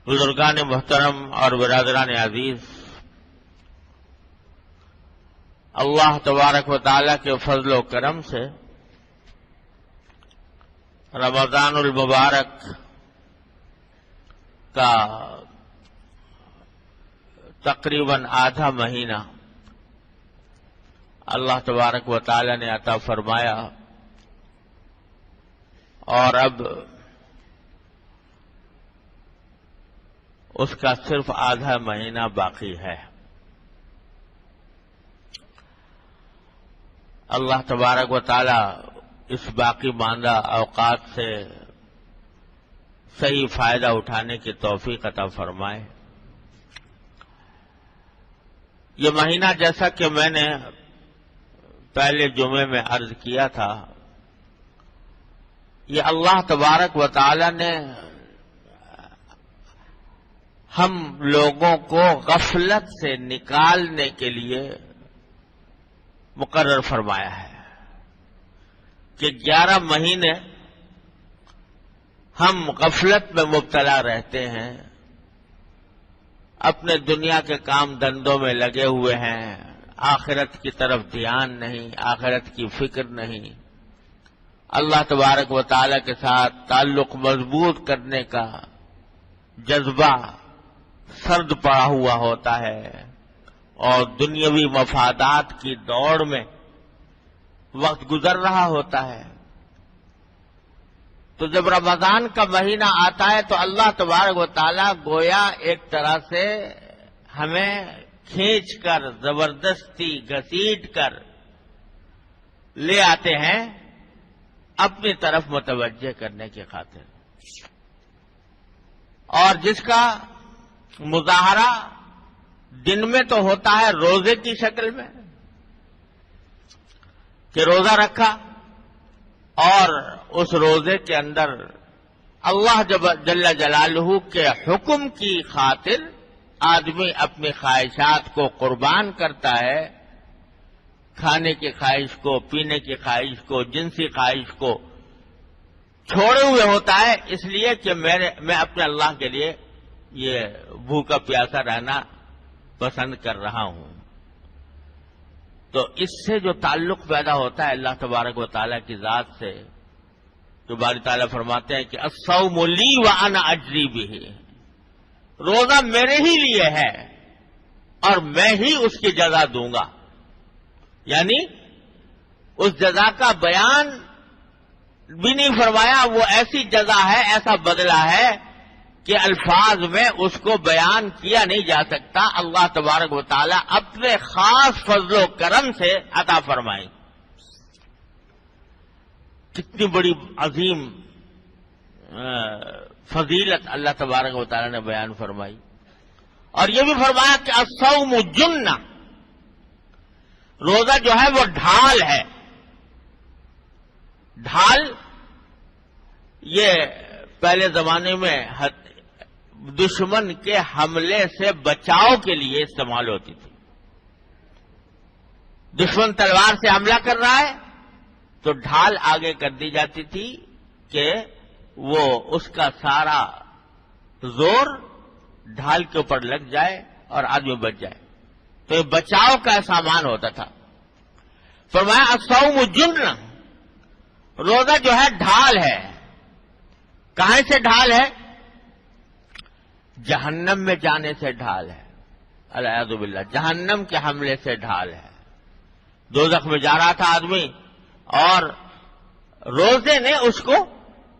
بزرگان محترم اور برادران عزیز، اللہ تبارک و تعالی کے فضل و کرم سے رمضان المبارک کا تقریباً آدھا مہینہ اللہ تبارک و تعالی نے عطا فرمایا، اور اب اس کا صرف آدھا مہینہ باقی ہے۔ اللہ تبارک و تعالی اس باقی ماندہ اوقات سے صحیح فائدہ اٹھانے کی توفیق عطا فرمائے۔ یہ مہینہ، جیسا کہ میں نے پہلے جمعے میں عرض کیا تھا، یہ اللہ تبارک و تعالی نے ہم لوگوں کو غفلت سے نکالنے کے لیے مقرر فرمایا ہے کہ 11 مہینے ہم غفلت میں مبتلا رہتے ہیں، اپنے دنیا کے کام دھندوں میں لگے ہوئے ہیں، آخرت کی طرف دھیان نہیں، آخرت کی فکر نہیں، اللہ تبارک و تعالی کے ساتھ تعلق مضبوط کرنے کا جذبہ سرد پڑا ہوا ہوتا ہے، اور دنیاوی مفادات کی دوڑ میں وقت گزر رہا ہوتا ہے۔ تو جب رمضان کا مہینہ آتا ہے تو اللہ تبارک و تعالیٰ گویا ایک طرح سے ہمیں کھینچ کر، زبردستی گھسیٹ کر لے آتے ہیں اپنی طرف متوجہ کرنے کی خاطر، اور جس کا مظاہرہ دن میں تو ہوتا ہے روزے کی شکل میں کہ روزہ رکھا، اور اس روزے کے اندر اللہ جل جلالہ کے حکم کی خاطر آدمی اپنی خواہشات کو قربان کرتا ہے، کھانے کی خواہش کو، پینے کی خواہش کو، جنسی خواہش کو چھوڑے ہوئے ہوتا ہے، اس لیے کہ میں اپنے اللہ کے لیے یہ بھوکا پیاسا رہنا پسند کر رہا ہوں۔ تو اس سے جو تعلق پیدا ہوتا ہے اللہ تبارک و تعالیٰ کی ذات سے، تو باری تعالیٰ فرماتے ہیں کہ الصوم لی وانا اجزی بہ، روزہ میرے ہی لیے ہے اور میں ہی اس کی جزا دوں گا، یعنی اس جزا کا بیان بھی نہیں فرمایا، وہ ایسی جزا ہے، ایسا بدلہ ہے کہ الفاظ میں اس کو بیان کیا نہیں جا سکتا، اللہ تبارک و تعالیٰ اپنے خاص فضل و کرم سے عطا فرمائی۔ کتنی بڑی عظیم فضیلت اللہ تبارک و تعالیٰ نے بیان فرمائی، اور یہ بھی فرمایا کہ الصوم جنہ، روزہ جو ہے وہ ڈھال ہے۔ ڈھال یہ پہلے زمانے میں دشمن کے حملے سے بچاؤ کے لیے استعمال ہوتی تھی۔ دشمن تلوار سے حملہ کر رہا ہے تو ڈھال آگے کر دی جاتی تھی کہ وہ اس کا سارا زور ڈھال کے اوپر لگ جائے اور آدمی بچ جائے، تو یہ بچاؤ کا سامان ہوتا تھا۔ فرمایا الصوم جنہ، روزہ جو ہے ڈھال ہے۔ کہاں سے ڈھال ہے؟ جہنم میں جانے سے ڈھال ہے، العیاذ باللہ، جہنم کے حملے سے ڈھال ہے۔ دوزخ میں جا رہا تھا آدمی اور روزے نے اس کو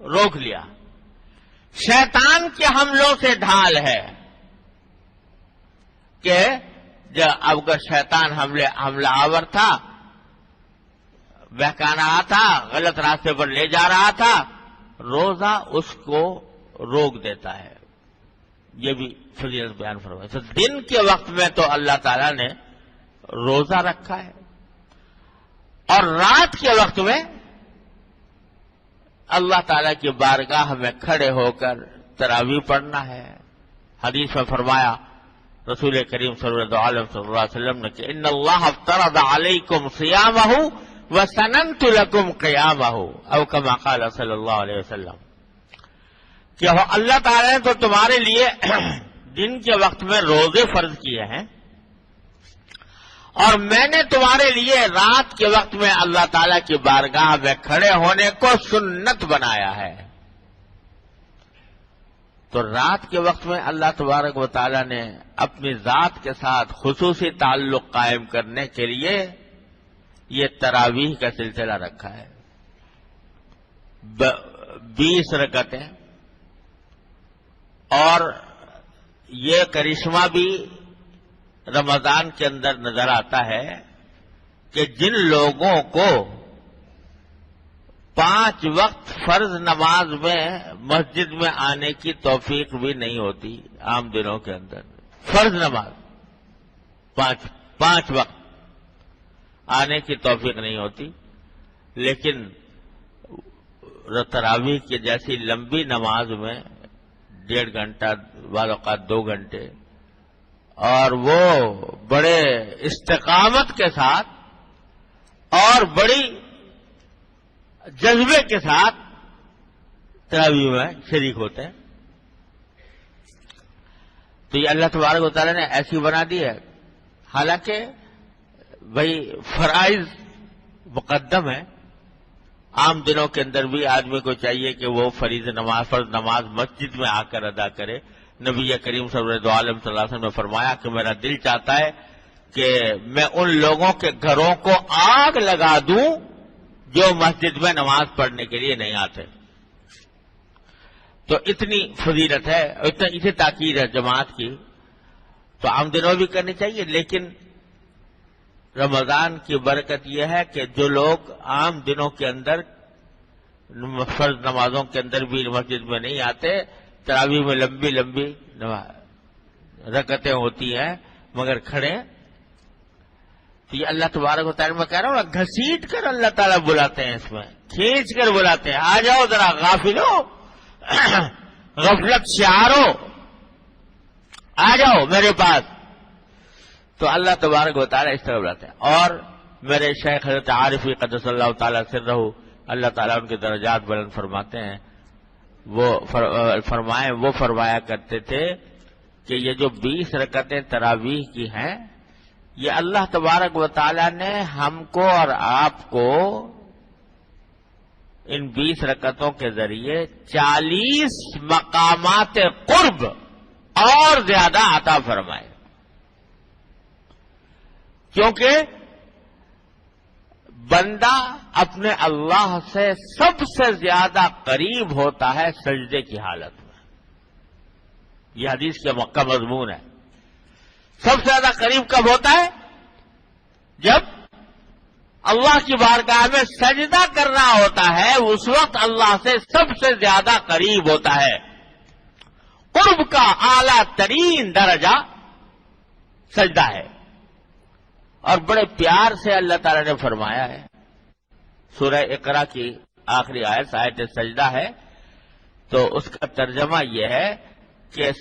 روک لیا۔ شیطان کے حملوں سے ڈھال ہے کہ اب اگر شیطان حملہ آور تھا، بہکانا رہا تھا، غلط راستے پر لے جا رہا تھا، روزہ اس کو روک دیتا ہے۔ یہ بھی فضیلت بیان فرمائی۔ تو دن کے وقت میں تو اللہ تعالیٰ نے روزہ رکھا ہے، اور رات کے وقت میں اللہ تعالیٰ کی بارگاہ میں کھڑے ہو کر تراویح پڑھنا ہے۔ حدیث میں فرمایا رسول کریم صلی اللہ علیہ وسلم نے کہ ان اللہ افترض علیکم صیامہ وسننت لکم قیامہ، او کما قال صلی اللہ علیہ وسلم، کہ اللہ تعالیٰ نے تو تمہارے لیے دن کے وقت میں روزے فرض کیے ہیں، اور میں نے تمہارے لیے رات کے وقت میں اللہ تعالیٰ کی بارگاہ میں کھڑے ہونے کو سنت بنایا ہے۔ تو رات کے وقت میں اللہ تبارک و تعالیٰ نے اپنی ذات کے ساتھ خصوصی تعلق قائم کرنے کے لیے یہ تراویح کا سلسلہ رکھا ہے۔ 20 رکعتیں، اور یہ کرشمہ بھی رمضان کے اندر نظر آتا ہے کہ جن لوگوں کو 5 وقت فرض نماز میں مسجد میں آنے کی توفیق بھی نہیں ہوتی، عام دنوں کے اندر فرض نماز 5 وقت آنے کی توفیق نہیں ہوتی، لیکن تراویح کی جیسی لمبی نماز میں 1.5 گھنٹہ، بعض اوقات 2 گھنٹے، اور وہ بڑے استقامت کے ساتھ اور بڑی جذبے کے ساتھ تراویح میں شریک ہوتے ہیں۔ تو یہ اللہ تبارک و تعالیٰ نے ایسی بنا دی ہے، حالانکہ بھائی فرائض مقدم ہے۔ عام دنوں کے اندر بھی آدمی کو چاہیے کہ وہ فرض نماز مسجد میں آ کر ادا کرے۔ نبی کریم صلی اللہ علیہ وسلم نے فرمایا کہ میرا دل چاہتا ہے کہ میں ان لوگوں کے گھروں کو آگ لگا دوں جو مسجد میں نماز پڑھنے کے لیے نہیں آتے۔ تو اتنی فضیلت ہے، اتنی تاکید ہے جماعت کی، تو عام دنوں بھی کرنی چاہیے، لیکن رمضان کی برکت یہ ہے کہ جو لوگ عام دنوں کے اندر فرض نمازوں کے اندر بھی مسجد میں نہیں آتے، تراویح میں لمبی لمبی رکعتیں ہوتی ہیں مگر کھڑے، تو یہ اللہ تبارک و تعالیٰ میں کہہ رہا ہوں، گھسیٹ کر اللہ تعالیٰ بلاتے ہیں، اس میں کھینچ کر بلاتے ہیں، آ جاؤ ذرا غافلو، غفلت شعارو، آ جاؤ میرے پاس۔ تو اللہ تبارک و تعالیٰ اس طرح بلاتے ہیں۔ اور میرے شیخ حضرت عارفی قدس اللہ تعالیٰ سرہ، اللہ تعالیٰ ان کے درجات بلند فرماتے ہیں، وہ فرمایا کرتے تھے کہ یہ جو 20 رکعتیں تراویح کی ہیں، یہ اللہ تبارک و تعالیٰ نے ہم کو اور آپ کو ان 20 رکعتوں کے ذریعے 40 مقامات قرب اور زیادہ عطا فرمائے، کیونکہ بندہ اپنے اللہ سے سب سے زیادہ قریب ہوتا ہے سجدے کی حالت میں۔ یہ حدیث کا مضمون ہے۔ سب سے زیادہ قریب کب ہوتا ہے؟ جب اللہ کی بارگاہ میں سجدہ کرنا ہوتا ہے، اس وقت اللہ سے سب سے زیادہ قریب ہوتا ہے۔ قرب کا اعلیٰ ترین درجہ سجدہ ہے، اور بڑے پیار سے اللہ تعالی نے فرمایا ہے، سورہ اقرا کی آخری آیت سجدہ ہے، تو اس کا ترجمہ یہ ہے کہ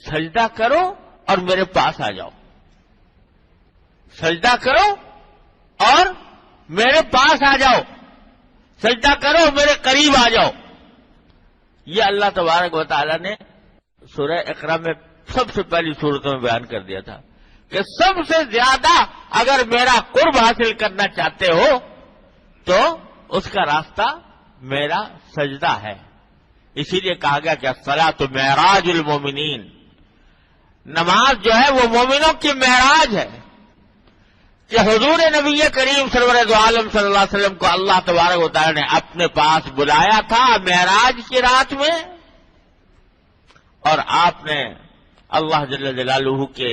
سجدہ کرو اور میرے پاس آ جاؤ، سجدہ کرو اور میرے پاس آ جاؤ، سجدہ کرو میرے قریب آ جاؤ۔ یہ اللہ تبارک و تعالی نے سورہ اقرا میں سب سے پہلی صورتوں میں بیان کر دیا تھا کہ سب سے زیادہ اگر میرا قرب حاصل کرنا چاہتے ہو تو اس کا راستہ میرا سجدہ ہے۔ اسی لیے کہا گیا کہ الصلاۃ معراج المومنین، نماز جو ہے وہ مومنوں کی معراج ہے، کہ حضور نبی کریم سرور دو عالم صلی اللہ علیہ وسلم کو اللہ تبارک و تعالی نے اپنے پاس بلایا تھا معراج کی رات میں، اور آپ نے اللہ جل جلالہ کے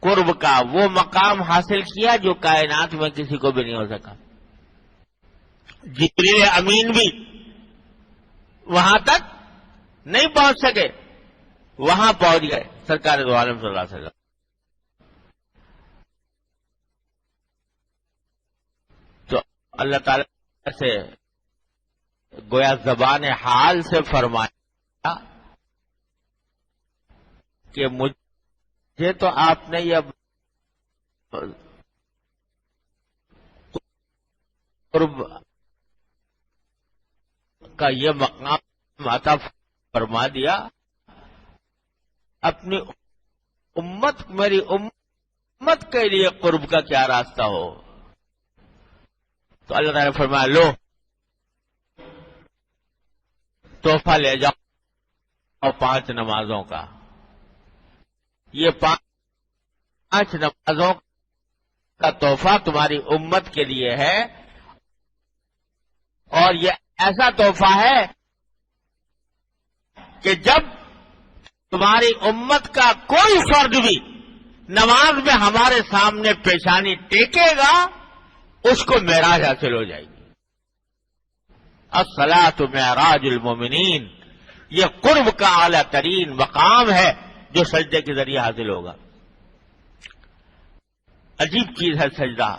قرب کا وہ مقام حاصل کیا جو کائنات میں کسی کو بھی نہیں ہو سکا۔ جبریل امین بھی وہاں تک نہیں پہنچ سکے، وہاں پہنچ گئے سرکار دو عالم صلی اللہ علیہ وسلم۔ تو اللہ تعالی سے گویا زبان حال سے فرمایا کہ مجھے تو آپ نے یہ قرب کا یہ مقام عطا فرما دیا، اپنی امت، میری امت کے لیے قرب کا کیا راستہ ہو؟ تو اللہ تعالیٰ نے فرمایا لو تحفہ لے جاؤ 5 نمازوں کا. یہ 5 نمازوں کا تحفہ تمہاری امت کے لیے ہے، اور یہ ایسا تحفہ ہے کہ جب تمہاری امت کا کوئی فرد بھی نماز میں ہمارے سامنے پیشانی ٹیکے گا اس کو معراج حاصل ہو جائے گی. الصلاۃ معراج المومنین، یہ قرب کا اعلیٰ ترین مقام ہے جو سجدے کے ذریعے حاصل ہوگا. عجیب چیز ہے سجدہ،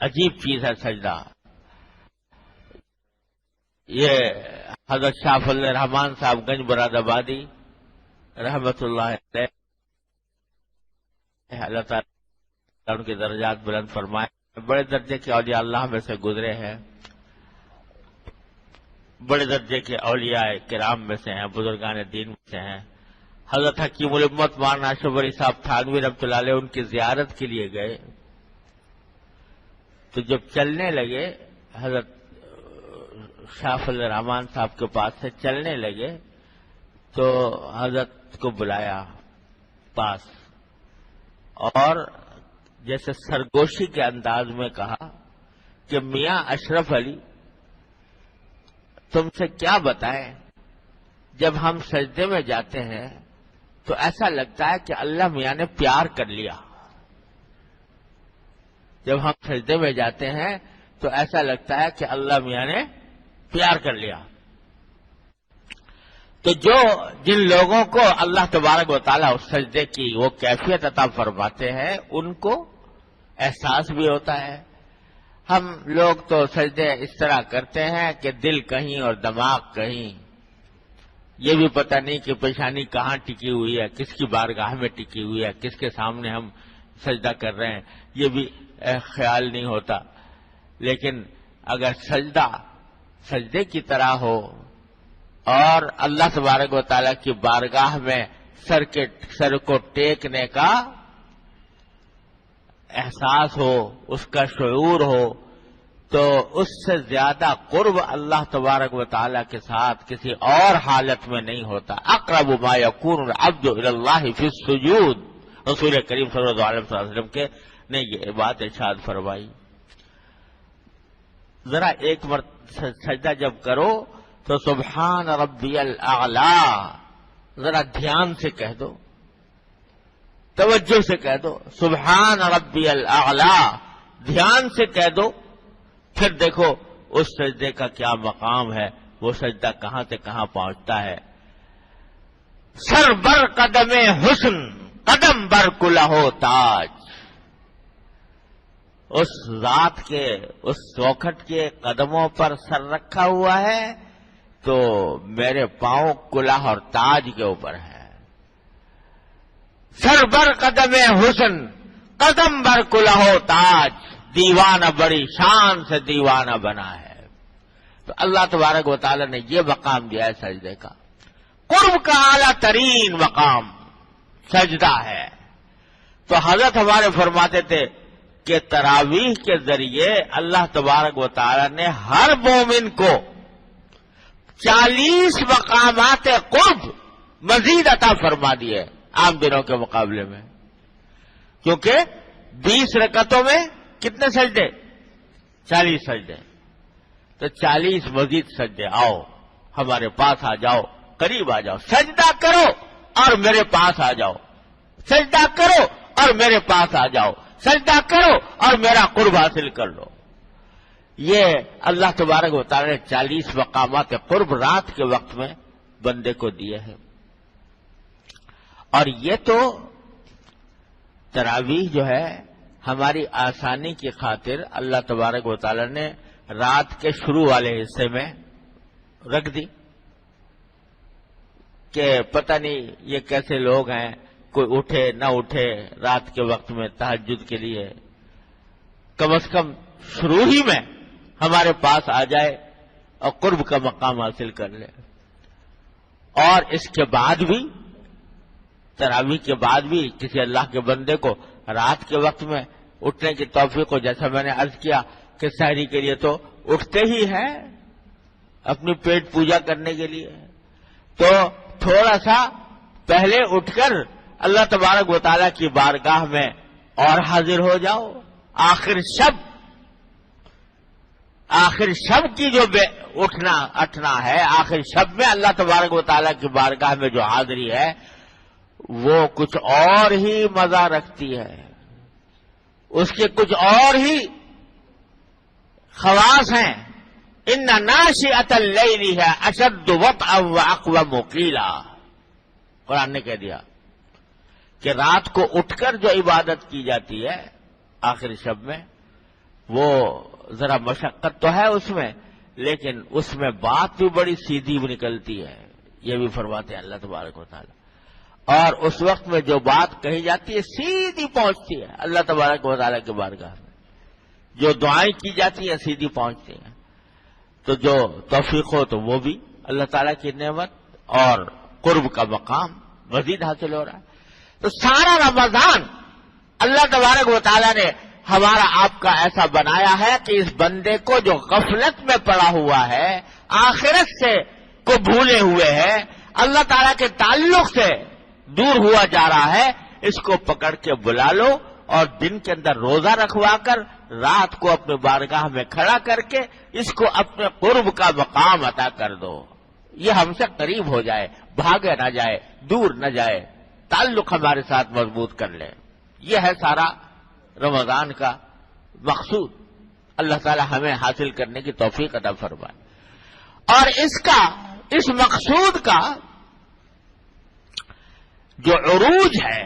عجیب چیز ہے سجدہ. یہ حضرت شاہ فضل الرحمان صاحب گنج براد آبادی رحمت اللہ علیہ، اللہ تعالیٰ ان کے درجات بلند فرمائے، بڑے درجے کے اولیاء اللہ میں سے گزرے ہیں، بڑے درجے کے اولیاء کرام میں سے ہیں، بزرگان دین میں سے ہیں. حضرت حکیم الامت مولانا اشرف علی صاحب تھانوی رحمۃ اللہ علیہ ان کی زیارت کے لیے گئے، تو جب چلنے لگے حضرت شاہ فضل الرحمان صاحب کے پاس سے چلنے لگے تو حضرت کو بلایا پاس، اور جیسے سرگوشی کے انداز میں کہا کہ میاں اشرف علی تم سے کیا بتائیں، جب ہم سجدے میں جاتے ہیں تو ایسا لگتا ہے کہ اللہ میاں نے پیار کر لیا. جب ہم سجدے میں جاتے ہیں تو ایسا لگتا ہے کہ اللہ میاں نے پیار کر لیا. تو جن لوگوں کو اللہ تبارک و تعالیٰ اس سجدے کی وہ کیفیت عطا فرماتے ہیں ان کو احساس بھی ہوتا ہے. ہم لوگ تو سجدے اس طرح کرتے ہیں کہ دل کہیں اور دماغ کہیں، یہ بھی پتہ نہیں کہ پیشانی کہاں ٹکی ہوئی ہے، کس کی بارگاہ میں ٹکی ہوئی ہے، کس کے سامنے ہم سجدہ کر رہے ہیں، یہ بھی خیال نہیں ہوتا. لیکن اگر سجدہ سجدے کی طرح ہو اور اللہ تبارک و تعالیٰ کی بارگاہ میں سر کو ٹیکنے کا احساس ہو، اس کا شعور ہو، تو اس سے زیادہ قرب اللہ تبارک و تعالیٰ کے ساتھ کسی اور حالت میں نہیں ہوتا. اقرب ما یکون العبد الی اللہ فی السجود، رسول کریم صلی اللہ علیہ وسلم کے نے یہ بات ارشاد فرمائی. ذرا ایک مرتبہ سجدہ جب کرو تو سبحان ربی الاعلی ذرا دھیان سے کہہ دو، توجہ سے کہہ دو، سبحان ربی الاعلی دھیان سے کہہ دو. پھر دیکھو اس سجدے کا کیا مقام ہے، وہ سجدہ کہاں سے کہاں پہنچتا ہے. سر بر قدم حسن قدم بر کلہو تاج، اس ذات کے اس چوکھٹ کے قدموں پر سر رکھا ہوا ہے تو میرے پاؤں کلہ اور تاج کے اوپر ہے. سر بر قدم حسن قدم بر کلہو تاج، دیوانہ بڑی شان سے دیوانہ بنا ہے. تو اللہ تبارک و تعالی نے یہ مقام دیا ہے سجدے کا. قرب کا اعلیٰ ترین مقام سجدہ ہے. تو حضرت ہمارے فرماتے تھے کہ تراویح کے ذریعے اللہ تبارک و تعالی نے ہر مومن کو 40 مقامات قرب مزید عطا فرما دیے عام دنوں کے مقابلے میں. کیونکہ 20 رکعتوں میں کتنے سجدے؟ 40 سجدے. تو 40 مزید سجدے. آؤ ہمارے پاس آ جاؤ، قریب آ جاؤ، سجدہ کرو اور میرے پاس آ جاؤ، سجدہ کرو اور میرے پاس آ جاؤ، سجدہ کرو اور میرا قرب حاصل کر لو. یہ اللہ تبارک و تعالی نے 40 مقامات قرب رات کے وقت میں بندے کو دیے ہیں. اور یہ تو تراویح جو ہے ہماری آسانی کی خاطر اللہ تبارک و تعالی نے رات کے شروع والے حصے میں رکھ دی کہ پتہ نہیں یہ کیسے لوگ ہیں، کوئی اٹھے نہ اٹھے رات کے وقت میں تہجد کے لیے. کم از کم شروع ہی میں ہمارے پاس آ جائے اور قرب کا مقام حاصل کر لے. اور اس کے بعد بھی تراویح کے بعد بھی کسی اللہ کے بندے کو رات کے وقت میں اٹھنے کی توفیق ہو. جیسا میں نے عرض کیا کہ سحری کے لیے تو اٹھتے ہی ہیں اپنی پیٹ پوجا کرنے کے لیے، تو تھوڑا سا پہلے اٹھ کر اللہ تبارک و تعالیٰ کی بارگاہ میں اور حاضر ہو جاؤ. آخر شب کی جو اٹھنا ہے، آخر شب میں اللہ تبارک و تعالیٰ کی بارگاہ میں جو حاضری ہے وہ کچھ اور ہی مزہ رکھتی ہے، اس کے کچھ اور ہی خواص ہیں. ان ناشئۃ اللیل ہے اشد وطئا واقوم قیلا. قرآن نے کہہ دیا کہ رات کو اٹھ کر جو عبادت کی جاتی ہے آخر شب میں، وہ ذرا مشقت تو ہے اس میں، لیکن اس میں بات بھی بڑی سیدھی نکلتی ہے. یہ بھی فرماتے ہیں اللہ تبارک و تعالی. اور اس وقت میں جو بات کہی جاتی ہے سیدھی پہنچتی ہے اللہ تبارک و تعالی کے بارگاہ میں. جو دعائیں کی جاتی ہیں سیدھی پہنچتی ہیں. تو جو توفیق ہو تو وہ بھی اللہ تعالیٰ کی نعمت اور قرب کا مقام مزید حاصل ہو رہا ہے. تو سارا رمضان اللہ تبارک و تعالیٰ نے ہمارا آپ کا ایسا بنایا ہے کہ اس بندے کو جو غفلت میں پڑا ہوا ہے، آخرت سے کو بھولے ہوئے ہے، اللہ تعالیٰ کے تعلق سے دور ہوا جا رہا ہے، اس کو پکڑ کے بلا لو اور دن کے اندر روزہ رکھوا کر رات کو اپنے بارگاہ میں کھڑا کر کے اس کو اپنے قرب کا مقام عطا کر دو. یہ ہم سے قریب ہو جائے، بھاگے نہ جائے، دور نہ جائے، تعلق ہمارے ساتھ مضبوط کر لے. یہ ہے سارا رمضان کا مقصود. اللہ تعالی ہمیں حاصل کرنے کی توفیق عطا فرمائے. اور اس مقصود کا جو عروج ہے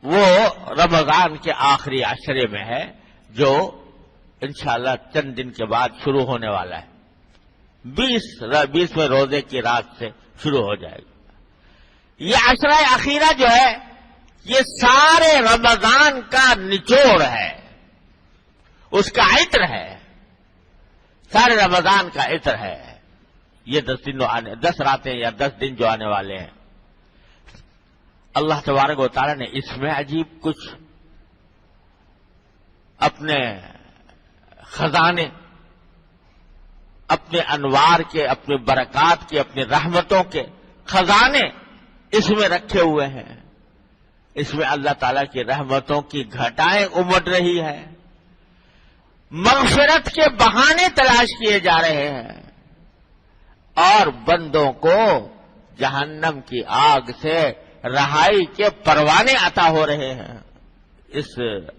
وہ رمضان کے آخری عشرے میں ہے، جو انشاءاللہ چند دن کے بعد شروع ہونے والا ہے. 20ویں روزے کی رات سے شروع ہو جائے گا. یہ عشرہ اخیرہ جو ہے یہ سارے رمضان کا نچوڑ ہے، اس کا عطر ہے، سارے رمضان کا عطر ہے. یہ 10 راتیں یا 10 دن جو آنے والے ہیں، اللہ تبارک و تعالیٰ نے اس میں عجیب کچھ اپنے خزانے، اپنے انوار کے، اپنے برکات کے، اپنی رحمتوں کے خزانے اس میں رکھے ہوئے ہیں. اس میں اللہ تعالیٰ کی رحمتوں کی گھٹائیں امڈ رہی ہے، مغفرت کے بہانے تلاش کیے جا رہے ہیں، اور بندوں کو جہنم کی آگ سے رہائی کے پروانے عطا ہو رہے ہیں اس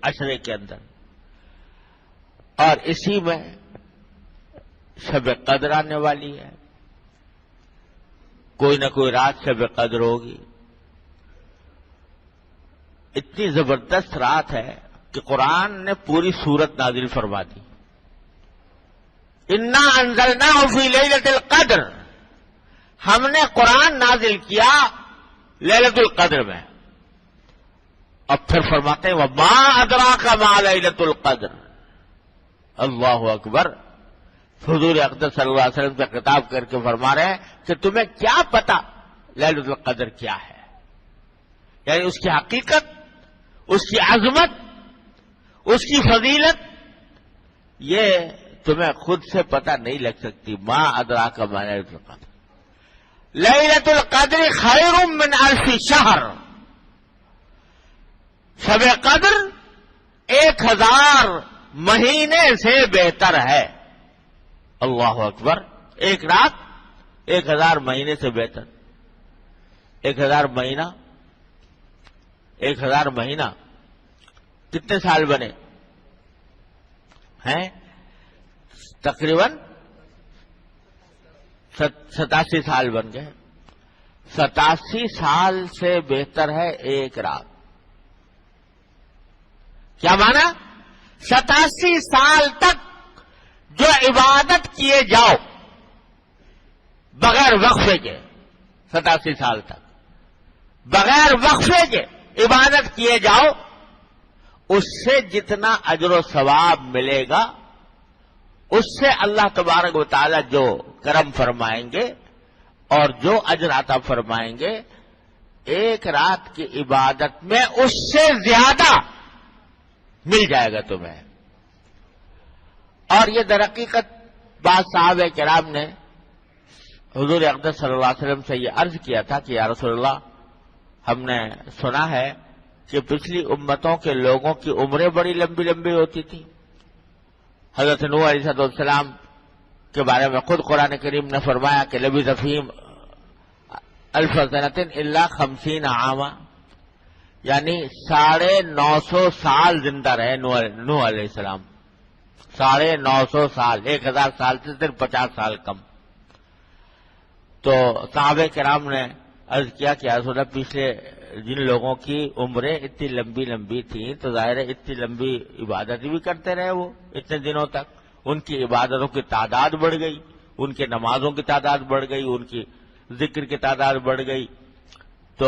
عشرے کے اندر. اور اسی میں شب قدر آنے والی ہے. کوئی نہ کوئی رات شب قدر ہوگی. اتنی زبردست رات ہے کہ قرآن نے پوری سورت نازل فرما دی. انا انزلناہ فی لیلۃ القدر، ہم نے قرآن نازل کیا لیلۃ القدر میں. اب پھر فرماتے ہیں وما ادراک ما لیلۃ القدر. اللہ اکبر. حضور اقدس صلی اللہ علیہ وسلم سے خطاب کر کے فرما رہے ہیں کہ تمہیں کیا پتا لیلۃ القدر کیا ہے. یعنی اس کی حقیقت، اس کی عظمت، اس کی فضیلت یہ تمہیں خود سے پتہ نہیں لگ سکتی. ما ادراک ما لیلۃ القدر. لیلۃ القدر خیر من الف شہر. شب قدر 1000 مہینے سے بہتر ہے. اللہ اکبر. ایک رات 1000 مہینے سے بہتر. 1000 مہینہ، 1000 مہینہ کتنے سال بنے ہیں؟ تقریباً 87 سال بن گئے. 87 سال سے بہتر ہے ایک رات. کیا مانا؟ 87 سال تک جو عبادت کیے جاؤ بغیر وقفے کے، 87 سال تک بغیر وقفے کے عبادت کیے جاؤ، اس سے جتنا اجر و ثواب ملے گا اس سے اللہ تبارک و تعالی جو کرم فرمائیں گے اور جو اجر عطا فرمائیں گے، ایک رات کی عبادت میں اس سے زیادہ مل جائے گا تمہیں۔ اور یہ در حقیقت بعض صحابہ کرام نے حضور اقدس صلی اللہ علیہ وسلم سے یہ عرض کیا تھا کہ یا رسول اللہ، ہم نے سنا ہے کہ پچھلی امتوں کے لوگوں کی عمریں بڑی لمبی لمبی ہوتی تھی۔ حضرت نوح علیہ السلام کے بارے میں خود قرآن کریم نے فرمایا کہ لبث فیہم الف سنۃ الا 50 عاما، یعنی 950 سال زندہ رہے نوح علیہ السلام، 950 سال، 1000 سال سے صرف 50 سال کم۔ تو صحابہ کرام نے عرض کیا کہ رسول اللہ، پچھلے جن لوگوں کی عمریں اتنی لمبی لمبی تھیں تو ظاہر ہے اتنی لمبی عبادت بھی کرتے رہے وہ اتنے دنوں تک، ان کی عبادتوں کی تعداد بڑھ گئی، ان کے نمازوں کی تعداد بڑھ گئی، ان کی ذکر کی تعداد بڑھ گئی، تو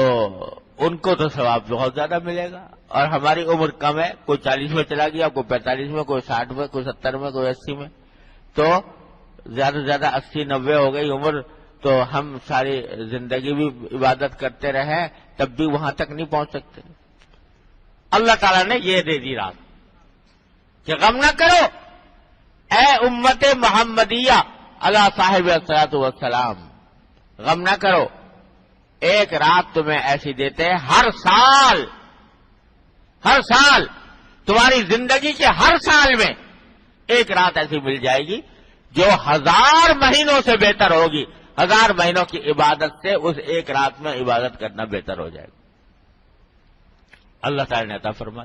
ان کو تو ثواب بہت زیادہ ملے گا۔ اور ہماری عمر کم ہے، کوئی 40 میں چلا گیا، کوئی 45 میں، کوئی 60 میں، کوئی 70 میں، کوئی 80 میں، تو زیادہ سے زیادہ 80-90 ہو گئی عمر، تو ہم ساری زندگی بھی عبادت کرتے رہے تب بھی وہاں تک نہیں پہنچ سکتے۔ اللہ تعالیٰ نے یہ دے دی رات کہ غم نہ کرو اے امت محمدیہ علی صاحب الصلاۃ والسلام، غم نہ کرو، ایک رات تمہیں ایسی دیتے ہیں ہر سال تمہاری زندگی کے ہر سال میں ایک رات ایسی مل جائے گی جو 1000 مہینوں سے بہتر ہوگی، 1000 مہینوں کی عبادت سے اس ایک رات میں عبادت کرنا بہتر ہو جائے گا۔ اللہ تعالی نے عطا فرما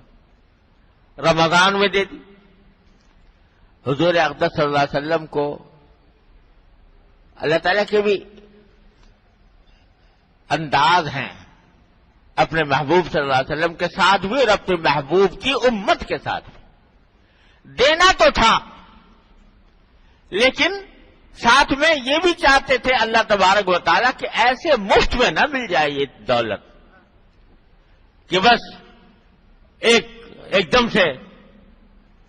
رمضان میں دے دی۔ حضور اقدس صلی اللہ علیہ وسلم کو اللہ تعالیٰ کے بھی انداز ہیں اپنے محبوب صلی اللہ علیہ وسلم کے ساتھ بھی اور اپنے محبوب کی امت کے ساتھ بھی۔ دینا تو تھا لیکن ساتھ میں یہ بھی چاہتے تھے اللہ تبارک و تعالیٰ کہ ایسے مفت میں نہ مل جائے یہ دولت کہ بس ایک دم سے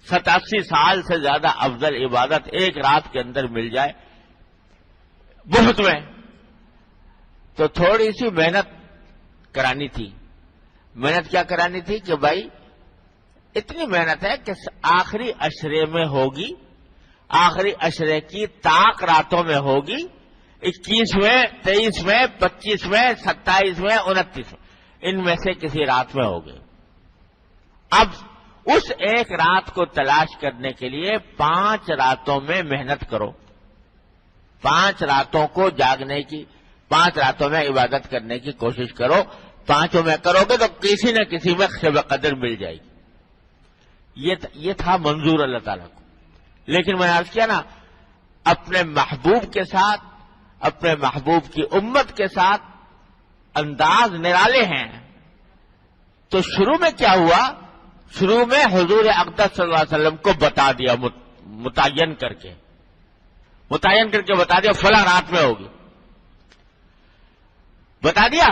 87 سال سے زیادہ افضل عبادت ایک رات کے اندر مل جائے مفت میں، تو تھوڑی سی محنت کرانی تھی۔ محنت کیا کرانی تھی کہ بھائی اتنی محنت ہے کہ آخری عشرے میں ہوگی، آخری عشرے کی طاق راتوں میں ہوگی، 21 میں، 23 میں، 25 میں، 27 میں، 29 میں، ان میں سے کسی رات میں ہوگی۔ اب اس ایک رات کو تلاش کرنے کے لیے 5 راتوں میں محنت کرو، 5 راتوں کو جاگنے کی، 5 راتوں میں عبادت کرنے کی کوشش کرو، 5 میں کرو گے تو کسی نہ کسی میں شب قدر مل جائے گی۔ یہ تھا منظور اللہ تعالیٰ کو، لیکن میں نے عرض کیا نا اپنے محبوب کے ساتھ، اپنے محبوب کی امت کے ساتھ انداز نرالے ہیں۔ تو شروع میں کیا ہوا؟ شروع میں حضور اقدس صلی اللہ علیہ وسلم کو بتا دیا، متعین کر کے بتا دیا فلاں رات میں ہوگی، بتا دیا۔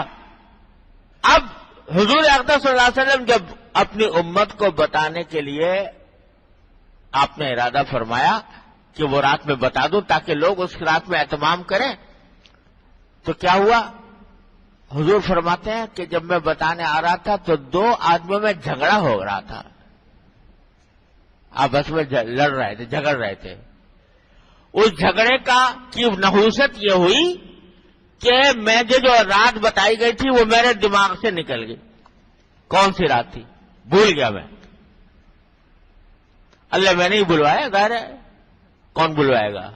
اب حضور اقدس صلی اللہ علیہ وسلم جب اپنی امت کو بتانے کے لیے آپ نے ارادہ فرمایا کہ وہ رات میں بتا دوں تاکہ لوگ اس رات میں اہتمام کریں، تو کیا ہوا؟ حضور فرماتے ہیں کہ جب میں بتانے آ رہا تھا تو 2 آدمیوں میں جھگڑا ہو رہا تھا، آپس میں لڑ رہے تھے، جھگڑ رہے تھے۔ اس جھگڑے کی نحوست یہ ہوئی کہ میں جو رات بتائی گئی تھی وہ میرے دماغ سے نکل گئی۔ کون سی رات تھی؟ بھول گیا میں۔ اللہ میں نہیں بلوایا، ظاہر ہے کون بلوائے گا؟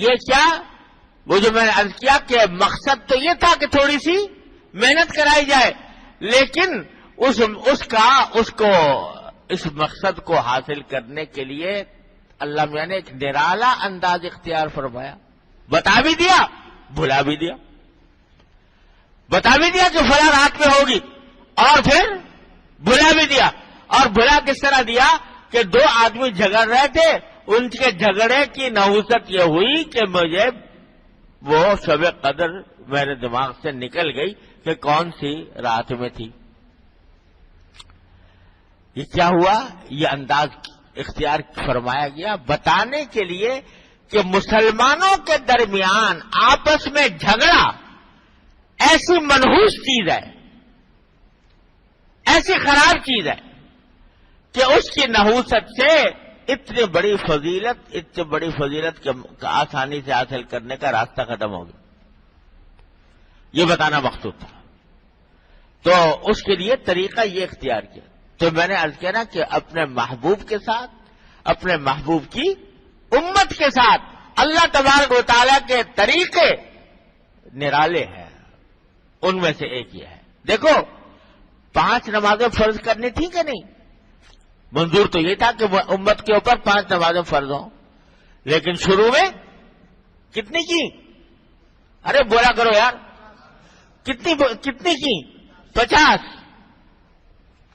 یہ کیا وہ جو میں نے عرض کیا کہ مقصد تو یہ تھا کہ تھوڑی سی محنت کرائی جائے، لیکن اس مقصد کو حاصل کرنے کے لیے اللہ میاں نے ایک نرالا انداز اختیار فرمایا، بتا بھی دیا بھلا بھی دیا، بتا بھی دیا کہ فلاں رات میں ہوگی اور پھر بھلا بھی دیا۔ اور بھلا کس طرح دیا کہ 2 آدمی جھگڑ رہے تھے، ان کے جھگڑے کی نحوست یہ ہوئی کہ مجھے وہ شب قدر میرے دماغ سے نکل گئی کہ کون سی رات میں تھی۔ یہ کیا ہوا؟ یہ انداز اختیار فرمایا گیا بتانے کے لیے کہ مسلمانوں کے درمیان آپس میں جھگڑا ایسی منحوس چیز ہے، ایسی خراب چیز ہے کہ اس کی نحوست سے اتنی بڑی فضیلت کا آسانی سے حاصل کرنے کا راستہ ختم ہو گیا. یہ بتانا مقصود تھا. تو اس کے لیے طریقہ یہ اختیار کیا. تو میں نے عرض کیا نا کہ اپنے محبوب کے ساتھ، اپنے محبوب کی امت کے ساتھ اللہ تبارک و تعالیٰ کے طریقے نرالے ہیں. ان میں سے ایک یہ ہے، دیکھو 5 نمازیں فرض کرنی تھی کہ نہیں؟ منظور تو یہ تھا کہ امت کے اوپر 5 نمازیں فرض ہوں، لیکن شروع میں کتنی کی؟ ارے بولا کرو یار، کتنی کی؟ 50.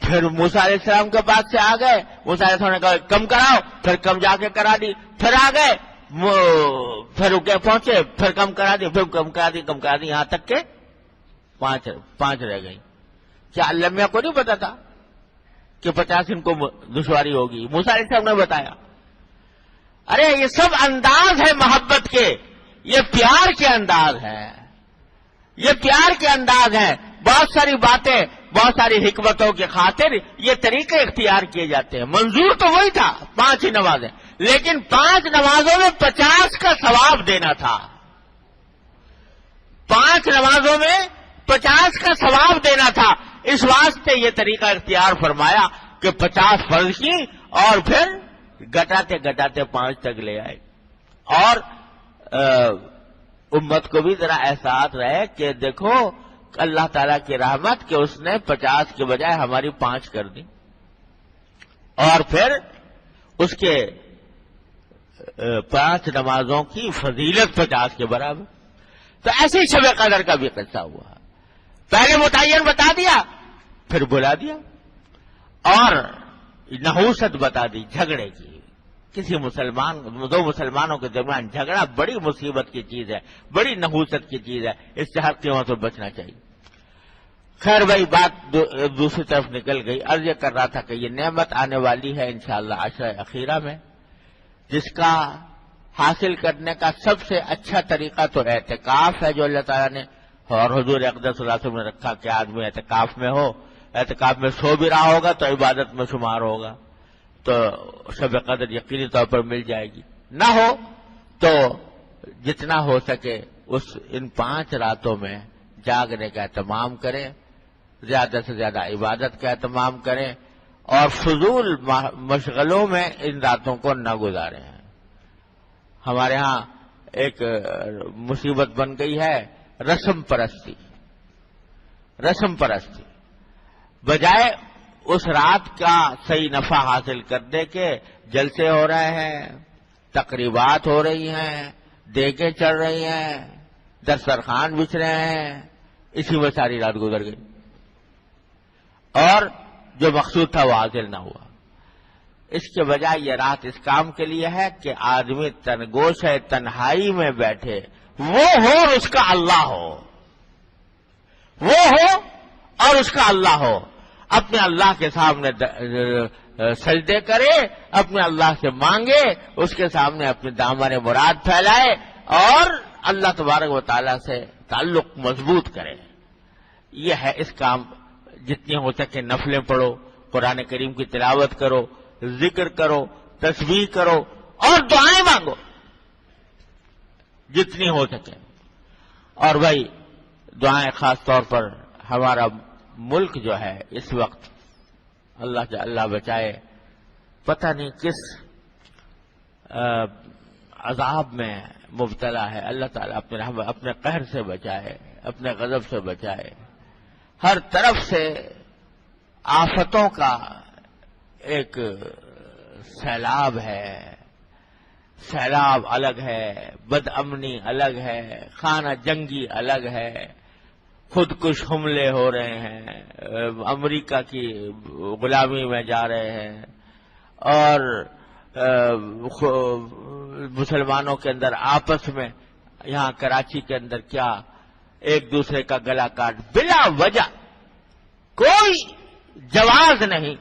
پھر موسیٰ علیہ السلام کے پاس سے آ گئے، موسیٰ علیہ السلام نے کہا کم کراؤ، پھر کم جا کے کرا دی. پھر آ گئے، پھر رکے پہنچے، پھر کم کرا دی، پھر کم کرا دی، یہاں تک کہ 5 رہ گئی. کیا اللہ میاں کو نہیں پتا تھا کہ 50 ان کو دشواری ہوگی؟ موسیٰ علیہ السلام نے بتایا. ارے یہ سب انداز ہے محبت کے، یہ پیار کے انداز ہے، یہ پیار کے انداز ہے. بہت ساری باتیں، بہت ساری حکمتوں کی خاطر یہ طریقے اختیار کیے جاتے ہیں. منظور تو وہی تھا 5 ہی نمازیں، لیکن 5 نمازوں میں 50 کا ثواب دینا تھا. 5 نمازوں میں 50 کا ثواب دینا تھا. اس واسطے یہ طریقہ اختیار فرمایا کہ 50 فرض کی اور پھر گٹاتے 5 تک لے آئے. اور امت کو بھی ذرا احساس رہے کہ دیکھو اللہ تعالیٰ کی رحمت کہ اس نے 50 کے بجائے ہماری 5 کر دی، اور پھر اس کے 5 نمازوں کی فضیلت 50 کے برابر. تو ایسے شب قدر کا بھی قصہ ہوا. پہلے متعین بتا دیا، پھر بلا دیا، اور نحوست بتا دی جھگڑے کی. دو مسلمانوں کے درمیان جھگڑا بڑی مصیبت کی چیز ہے، بڑی نحوست کی چیز ہے. اس سے ہر قیمت پر بچنا چاہیے. خیر بھائی، بات دوسری طرف نکل گئی. عرض یہ کر رہا تھا کہ یہ نعمت آنے والی ہے انشاءاللہ عشرہ اخیرہ میں، جس کا حاصل کرنے کا سب سے اچھا طریقہ تو اعتکاف ہے جو اللہ تعالیٰ نے اور حضور اقدس صلی اللہ علیہ وسلم نے رکھا کہ آدمی اعتکاف میں ہو. اعتکاف میں سو بھی رہا ہوگا تو عبادت میں شمار ہوگا، تو شب قدر یقینی طور پر مل جائے گی. نہ ہو تو جتنا ہو سکے ان 5 راتوں میں جاگنے کا اہتمام کریں، زیادہ سے زیادہ عبادت کا اہتمام کریں، اور فضول مشغلوں میں ان راتوں کو نہ گزاریں. ہمارے ہاں ایک مصیبت بن گئی ہے رسم پرستی. بجائے اس رات کا صحیح نفع حاصل کرنے کے جلسے ہو رہے ہیں، تقریبات ہو رہی ہیں، دیگیں چل رہی ہیں، دسترخوان بچھ رہے ہیں. اسی میں ساری رات گزر گئی اور جو مقصود تھا وہ حاصل نہ ہوا. اس کے بجائے یہ رات اس کام کے لیے ہے کہ آدمی تنگوش ہے، تنہائی میں بیٹھے، وہ ہو اور اس کا اللہ ہو، وہ ہو اور اس کا اللہ ہو. اپنے اللہ کے سامنے سجدے کرے، اپنے اللہ سے مانگے، اس کے سامنے اپنے دامن مراد پھیلائے اور اللہ تبارک و تعالیٰ سے تعلق مضبوط کرے. یہ ہے اس کام. جتنی ہو سکے نفلیں پڑھو، قرآن کریم کی تلاوت کرو، ذکر کرو، تسبیح کرو اور دعائیں مانگو جتنی ہو سکے. اور بھائی دعائیں خاص طور پر ہمارا ملک جو ہے اس وقت اللہ بچائے، پتہ نہیں کس عذاب میں مبتلا ہے. اللہ تعالیٰ اپنے قہر سے بچائے، اپنے غضب سے بچائے. ہر طرف سے آفتوں کا ایک سیلاب ہے. سیلاب الگ ہے، بد امنی الگ ہے، خانہ جنگی الگ ہے، خودکش حملے ہو رہے ہیں، امریکہ کی غلامی میں جا رہے ہیں، اور مسلمانوں کے اندر آپس میں یہاں کراچی کے اندر کیا ایک دوسرے کا گلا کاٹ بلا وجہ، کوئی جواز نہیں،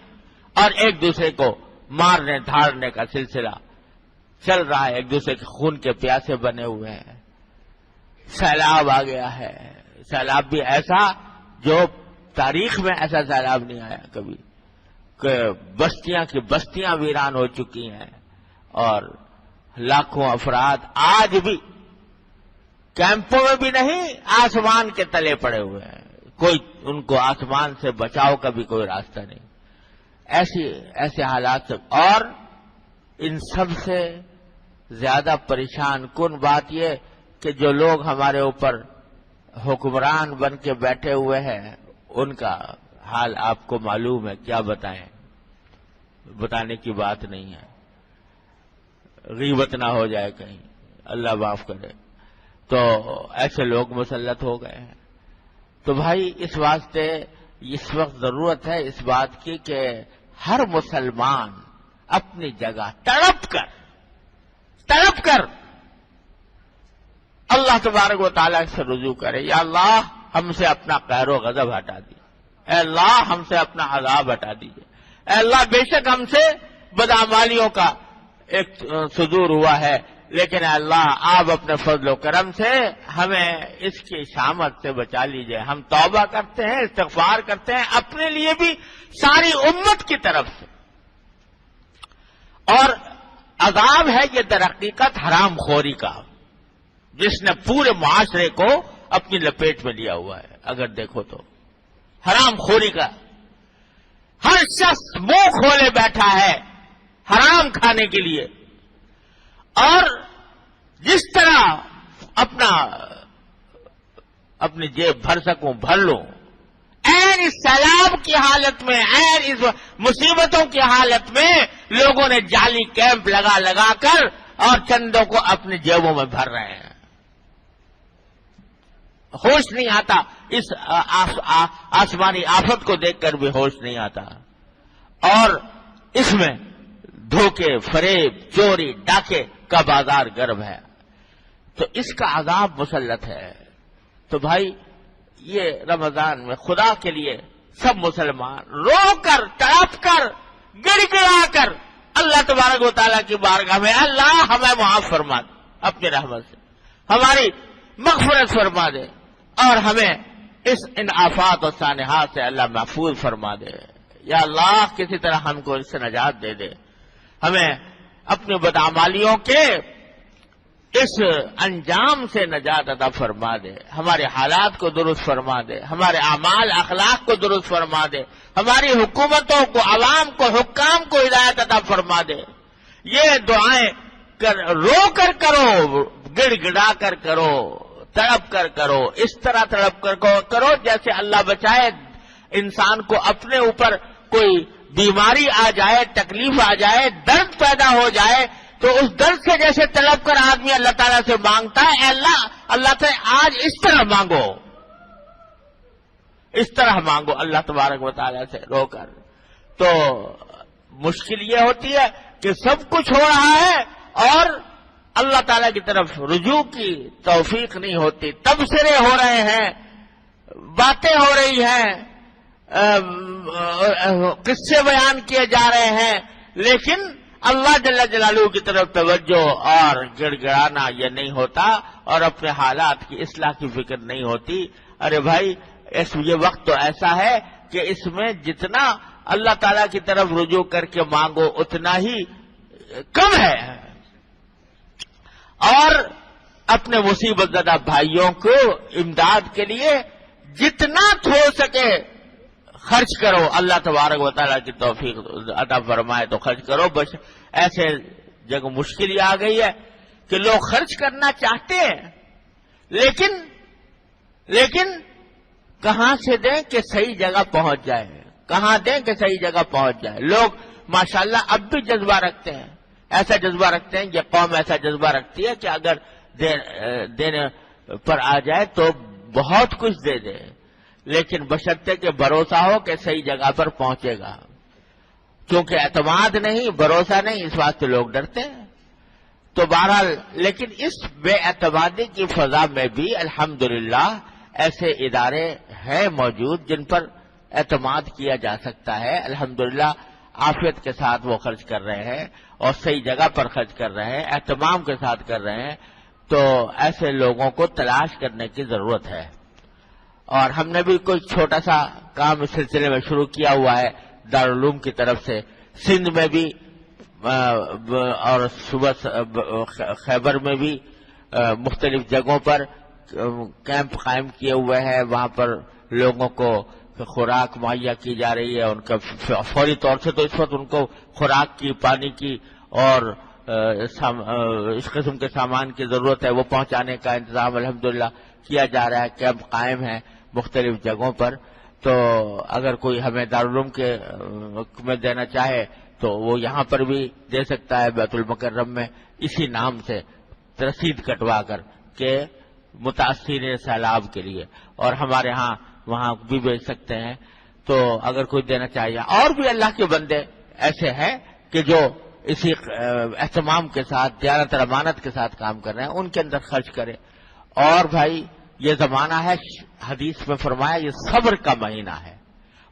اور ایک دوسرے کو مارنے دھاڑنے کا سلسلہ چل رہا ہے، ایک دوسرے کے خون کے پیاسے بنے ہوئے ہیں. سیلاب آ گیا ہے، سیلاب بھی ایسا جو تاریخ میں ایسا سیلاب نہیں آیا کبھی، کہ بستیاں کی بستیاں ویران ہو چکی ہیں اور لاکھوں افراد آج بھی کیمپوں میں بھی نہیں، آسمان کے تلے پڑے ہوئے ہیں. کوئی ان کو آسمان سے بچاؤ کا بھی کوئی راستہ نہیں. ایسے حالات سے، اور ان سب سے زیادہ پریشان کن بات یہ کہ جو لوگ ہمارے اوپر حکمران بن کے بیٹھے ہوئے ہیں ان کا حال آپ کو معلوم ہے. کیا بتائیں، بتانے کی بات نہیں ہے، غیبت نہ ہو جائے کہیں، اللہ معاف کرے. تو ایسے لوگ مسلط ہو گئے ہیں. تو بھائی اس واسطے اس وقت ضرورت ہے اس بات کی کہ ہر مسلمان اپنی جگہ تڑپ کر اللہ تبارک و تعالیٰ سے رجوع کرے. یا اللہ ہم سے اپنا قہر و غضب ہٹا دیجیے، اے اللہ ہم سے اپنا عذاب ہٹا دیجیے، اے اللہ بے شک ہم سے بدعمالیوں کا ایک صدور ہوا ہے، لیکن اے اللہ آپ اپنے فضل و کرم سے ہمیں اس کی شامت سے بچا لیجیے. ہم توبہ کرتے ہیں، استغفار کرتے ہیں اپنے لیے بھی، ساری امت کی طرف سے. اور عذاب ہے یہ در حقیقت حرام خوری کا، جس نے پورے معاشرے کو اپنی لپیٹ میں لیا ہوا ہے. اگر دیکھو تو حرام خوری کا، ہر شخص منہ کھولے بیٹھا ہے حرام کھانے کے لیے، اور جس طرح اپنی جیب بھر سکوں بھر لوں. عین اس سیلاب کی حالت میں، عین اس مصیبتوں کی حالت میں لوگوں نے جعلی کیمپ لگا کر اور چندوں کو اپنی جیبوں میں بھر رہے ہیں. ہوش نہیں آتا، اس آسمانی آفت کو دیکھ کر بھی ہوش نہیں آتا. اور اس میں دھوکے، فریب، چوری، ڈاکے کا بازار گرم ہے. تو اس کا عذاب مسلط ہے. تو بھائی یہ رمضان میں خدا کے لیے سب مسلمان رو کر، تڑپ کر، گڑ گڑا کر اللہ تبارک و تعالیٰ کی بارگاہ میں اللہ ہمیں معاف فرما دے اپنی رحمت سے، ہماری مغفرت فرما دے، اور ہمیں ان آفات و سانحات سے اللہ محفوظ فرما دے. یا اللہ کسی طرح ہم کو اس سے نجات دے دے، ہمیں اپنی بدعمالیوں کے اس انجام سے نجات عطا فرما دے، ہمارے حالات کو درست فرما دے، ہمارے اعمال اخلاق کو درست فرما دے، ہماری حکومتوں کو، عوام کو، حکام کو ہدایت عطا فرما دے. یہ دعائیں رو کر کرو، گڑ گڑا کر کرو، تڑپ کر کرو، اس طرح تڑپ کر کرو جیسے اللہ بچائے انسان کو اپنے اوپر کوئی بیماری آ جائے، تکلیف آ جائے، درد پیدا ہو جائے تو اس درد سے جیسے تڑپ کر آدمی اللہ تعالیٰ سے مانگتا ہے، اے اللہ سے آج اس طرح مانگو، اس طرح مانگو اللہ تبارک و تعالیٰ سے رو کر. تو مشکل یہ ہوتی ہے کہ سب کچھ ہو رہا ہے اور اللہ تعالیٰ کی طرف رجوع کی توفیق نہیں ہوتی. تبصرے ہو رہے ہیں، باتیں ہو رہی ہیں، قصے بیان کیے جا رہے ہیں، لیکن اللہ جل جلالہ کی طرف توجہ اور گڑ گڑانا یہ نہیں ہوتا، اور اپنے حالات کی اصلاح کی فکر نہیں ہوتی. ارے بھائی یہ وقت تو ایسا ہے کہ اس میں جتنا اللہ تعالیٰ کی طرف رجوع کر کے مانگو اتنا ہی کم ہے، اور اپنے مصیبت زدہ بھائیوں کو امداد کے لیے جتنا ہو سکے خرچ کرو. اللہ تبارک و تعالیٰ کی توفیق عطا فرمائے تو خرچ کرو. بس ایسے جگہ مشکل یہ آ گئی ہے کہ لوگ خرچ کرنا چاہتے ہیں لیکن کہاں سے دیں کہ صحیح جگہ پہنچ جائے، کہاں دیں کہ صحیح جگہ پہنچ جائے. لوگ ماشاءاللہ اب بھی جذبہ رکھتے ہیں، ایسا جذبہ رکھتے ہیں، یہ قوم ایسا جذبہ رکھتی ہے کہ اگر دینے پر آ جائے تو بہت کچھ دے دے، لیکن بشرطے کہ بھروسہ ہو کہ صحیح جگہ پر پہنچے گا. کیونکہ اعتماد نہیں، بھروسہ نہیں، اس واسطے لوگ ڈرتے ہیں. تو بہرحال لیکن اس بے اعتمادی کی فضا میں بھی الحمدللہ ایسے ادارے ہیں موجود جن پر اعتماد کیا جا سکتا ہے. الحمدللہ عافیت کے ساتھ وہ خرچ کر رہے ہیں اور صحیح جگہ پر خرچ کر رہے ہیں، اہتمام کے ساتھ کر رہے ہیں، تو ایسے لوگوں کو تلاش کرنے کی ضرورت ہے۔ اور ہم نے بھی کوئی چھوٹا سا کام اس سلسلے میں شروع کیا ہوا ہے دارالعلوم کی طرف سے، سندھ میں بھی اور صوبہ خیبر میں بھی مختلف جگہوں پر کیمپ قائم کیے ہوئے ہیں، وہاں پر لوگوں کو خوراک مہیا کی جا رہی ہے، ان کا فوری طور سے تو اس وقت ان کو خوراک کی، پانی کی اور اس قسم کے سامان کی ضرورت ہے، وہ پہنچانے کا انتظام الحمدللہ کیا جا رہا ہے، کیمپ قائم ہے مختلف جگہوں پر۔ تو اگر کوئی ہمیں دارالعلوم کے میں دینا چاہے تو وہ یہاں پر بھی دے سکتا ہے، بیت المکرم میں اسی نام سے رسید کٹوا کر کہ متاثرین سیلاب کے لیے، اور ہمارے ہاں وہاں بھی بھیج سکتے ہیں۔ تو اگر کوئی دینا چاہیے، اور بھی اللہ کے بندے ایسے ہیں کہ جو اسی اہتمام کے ساتھ، دیانت اور امانت کے ساتھ کام کر رہے ہیں، ان کے اندر خرچ کرے۔ اور بھائی یہ زمانہ ہے، حدیث میں فرمایا یہ صبر کا مہینہ ہے،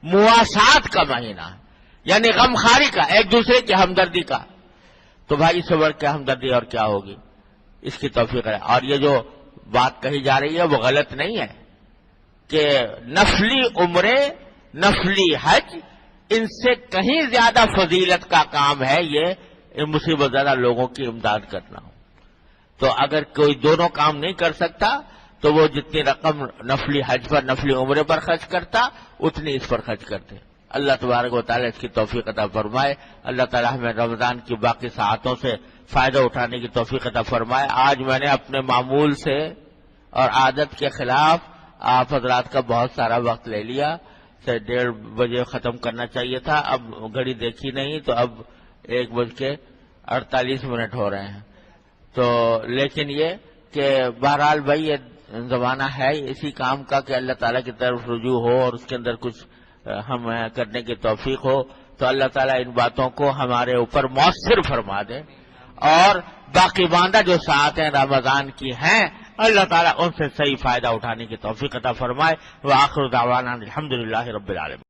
مواسات کا مہینہ ہے، یعنی غم خاری کا، ایک دوسرے کی ہمدردی کا۔ تو بھائی صبر کی ہمدردی اور کیا ہوگی، اس کی توفیق ہے۔ اور یہ جو بات کہی جا رہی ہے وہ غلط نہیں ہے کہ نفلی عمرے، نفلی حج، ان سے کہیں زیادہ فضیلت کا کام ہے یہ مصیبت زدہ لوگوں کی امداد کرنا ہو۔ تو اگر کوئی دونوں کام نہیں کر سکتا تو وہ جتنی رقم نفلی حج پر، نفلی عمرے پر خرچ کرتا، اتنی اس پر خرچ کرتے۔ اللہ تبارک و تعالیٰ اس کی توفیق عطا فرمائے۔ اللہ تعالیٰ ہمیں رمضان کی باقی ساعتوں سے فائدہ اٹھانے کی توفیق عطا فرمائے۔ آج میں نے اپنے معمول سے اور عادت کے خلاف آپ حضرات کا بہت سارا وقت لے لیا، 1:30 بجے ختم کرنا چاہیے تھا، اب گھڑی دیکھی نہیں تو اب 1:48 ہو رہے ہیں۔ تو لیکن یہ کہ بہرحال بھائی یہ زمانہ ہے اسی کام کا کہ اللہ تعالیٰ کی طرف رجوع ہو اور اس کے اندر کچھ ہم کرنے کی توفیق ہو، تو اللہ تعالیٰ ان باتوں کو ہمارے اوپر مؤثر فرما دے، اور باقی ماندہ جو ساعتیں رمضان کی ہیں اللہ تعالیٰ ان سے صحیح فائدہ اٹھانے کی توفیق عطا فرمائے۔ وآخر دعوانا الحمدللہ رب العالمین۔